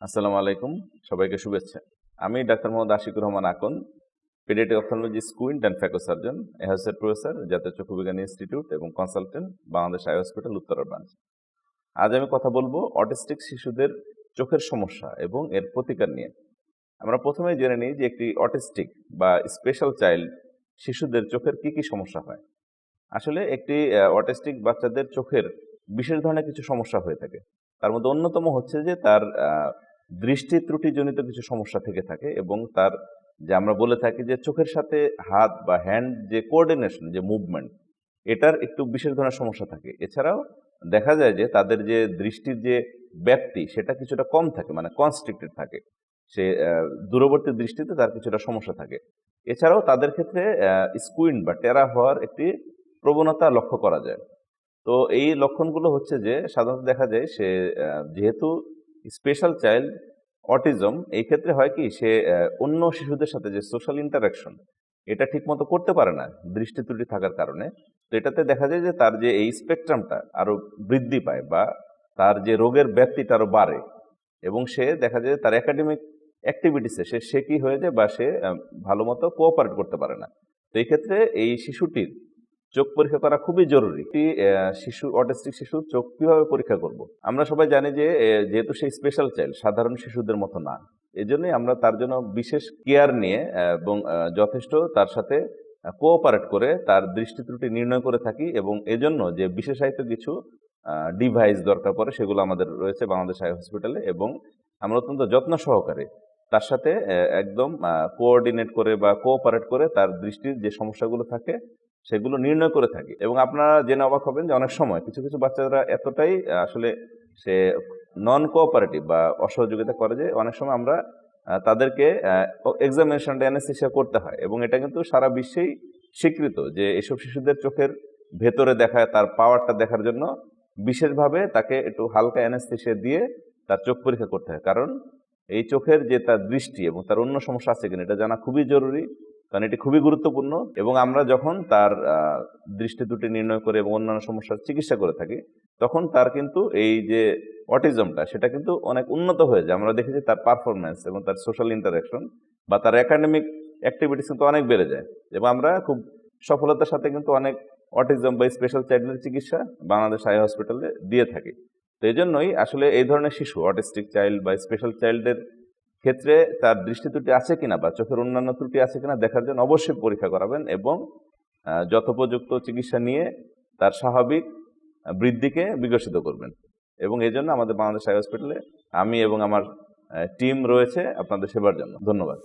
আসসালামু আলাইকুম, সবাইকে শুভেচ্ছা। আমি ডাক্তার Mohammad Ashiqur Rahman Akan, paediatric ophthalmology squint and phaco surgeon, এহসের প্রফেসর, জাতীয় চক্ষু বিজ্ঞান ইনস্টিটিউট এবং consultant, Bangladesh eye hospital Uttara branch. আজ আমি কথা বলবো অটিস্টিক শিশুদের চোখের সমস্যা এবং এর প্রতিকার নিয়ে। আমরা প্রথমেই জেনে নিই যে একটি অটিস্টিক বা স্পেশাল চাইল্ড শিশুদের চোখের কি কি সমস্যা হয়। আসলে একটি অটিস্টিক বাচ্চাদের চোখের বিশেষ ধরনের কিছু সমস্যা হয়ে থাকে। তার মধ্যে অন্যতম হচ্ছে যে তার দৃষ্টি ত্রুটিজনিত কিছু সমস্যা থেকে থাকে এবং তার যে আমরা বলে থাকি যে চোখের সাথে হাত বা হ্যান্ড যে কোঅর্ডিনেশন, যে মুভমেন্ট, এটার একটু বিশেষ ধরনের সমস্যা থাকে। এছাড়াও দেখা যায় যে তাদের যে দৃষ্টির যে ব্যাপ্তি সেটা কিছুটা কম থাকে, মানে কনস্ট্রিক্টেড থাকে। সে দূরবর্তী দৃষ্টিতে তার কিছুটা সমস্যা থাকে। এছাড়াও তাদের ক্ষেত্রে স্কুইন্ট বা টেরা হওয়ার একটি প্রবণতা লক্ষ্য করা যায়। তো এই লক্ষণগুলো হচ্ছে যে সাধারণত দেখা যায় সে যেহেতু স্পেশাল চাইল্ড অটিজম, এই ক্ষেত্রে হয় কি সে অন্য শিশুদের সাথে যে সোশ্যাল ইন্টারাকশন এটা ঠিকমতো করতে পারে না দৃষ্টি ত্রুটি থাকার কারণে। তো এটাতে দেখা যায় যে তার যে এই স্পেকট্রামটা আরো বৃদ্ধি পায় বা তার যে রোগের ব্যাপ্তিটা আরো বাড়ে এবং সে দেখা যায় যে তার একাডেমিক অ্যাক্টিভিটিসে সে কি হয়ে যায় বা সে ভালো মতো কোঅপারেট করতে পারে না। তো এই ক্ষেত্রে এই শিশুটির চোখ পরীক্ষা করা খুবই জরুরি। একটি অটিস্টিক শিশুর চোখ কিভাবে পরীক্ষা করব? আমরা সবাই জানি যে যেহেতু সে স্পেশাল চাইল্ড, সাধারণ শিশুদের মতো না। এজন্যই আমরা তার জন্য বিশেষ কেয়ার নিয়ে এবং যথেষ্ট তার সাথে কোঅপারেট করে তার দৃষ্টি ত্রুটি নির্ণয় করে থাকি এবং এজন্য যে বিশেষায়িত কিছু ডিভাইস দরকার পড়ে সেগুলো আমাদের রয়েছে বাংলাদেশ আই হসপিটালে এবং আমরা অত্যন্ত যত্ন সহকারে তার সাথে একদম কোঅর্ডিনেট করে বা কোঅপারেট করে তার দৃষ্টির যে সমস্যাগুলো থাকে সেগুলো নির্ণয় করে থাকি। এবং আপনারা জেনে অবাক হবেন যে অনেক সময় কিছু কিছু বাচ্চারা এতটাই আসলে সে নন কোঅপারেটিভ বা অসহযোগিতা করে যে অনেক সময় আমরা তাদেরকে এক্সামিনেশন অ্যানেস্থেসিয়া করতে হয় এবং এটা কিন্তু সারা বিশ্বেই স্বীকৃত যে এসব শিশুদের চোখের ভেতরে দেখায় তার পাওয়ারটা দেখার জন্য বিশেষভাবে তাকে একটু হালকা অ্যানেস্থেসিয়া দিয়ে তার চোখ পরীক্ষা করতে হয়। কারণ এই চোখের যে তার দৃষ্টি এবং তার অন্য সমস্যা আছে কিনা এটা জানা খুবই জরুরি, কারণ এটি খুবই গুরুত্বপূর্ণ। এবং আমরা যখন তার দৃষ্টি ত্রুটি নির্ণয় করে এবং অন্যান্য সমস্যার চিকিৎসা করে থাকি তখন তার কিন্তু এই যে অটিজমটা সেটা কিন্তু অনেক উন্নত হয়ে যায়। আমরা দেখেছি তার পারফরমেন্স এবং তার সোশ্যাল ইন্টারাকশন বা তার একাডেমিক অ্যাক্টিভিটিস কিন্তু অনেক বেড়ে যায় এবং আমরা খুব সফলতার সাথে কিন্তু অনেক অটিজম বা স্পেশাল চাইল্ডের চিকিৎসা বাংলাদেশ আই হসপিটালে দিয়ে থাকি। তো এই জন্যই আসলে এই ধরনের শিশু অটিস্টিক চাইল্ড বা স্পেশাল চাইল্ডের ক্ষেত্রে তার দৃষ্টি ত্রুটি আছে কিনা বা চোখের অন্যান্য ত্রুটি আছে কিনা দেখার জন্য অবশ্যই পরীক্ষা করাবেন এবং যথোপযুক্ত চিকিৎসা নিয়ে তার স্বাভাবিক বৃদ্ধিকে বিকশিত করবেন। এবং এই জন্য আমাদের বাংলাদেশ আই হসপিটালে আমি এবং আমার টিম রয়েছে আপনাদের সেবার জন্য। ধন্যবাদ।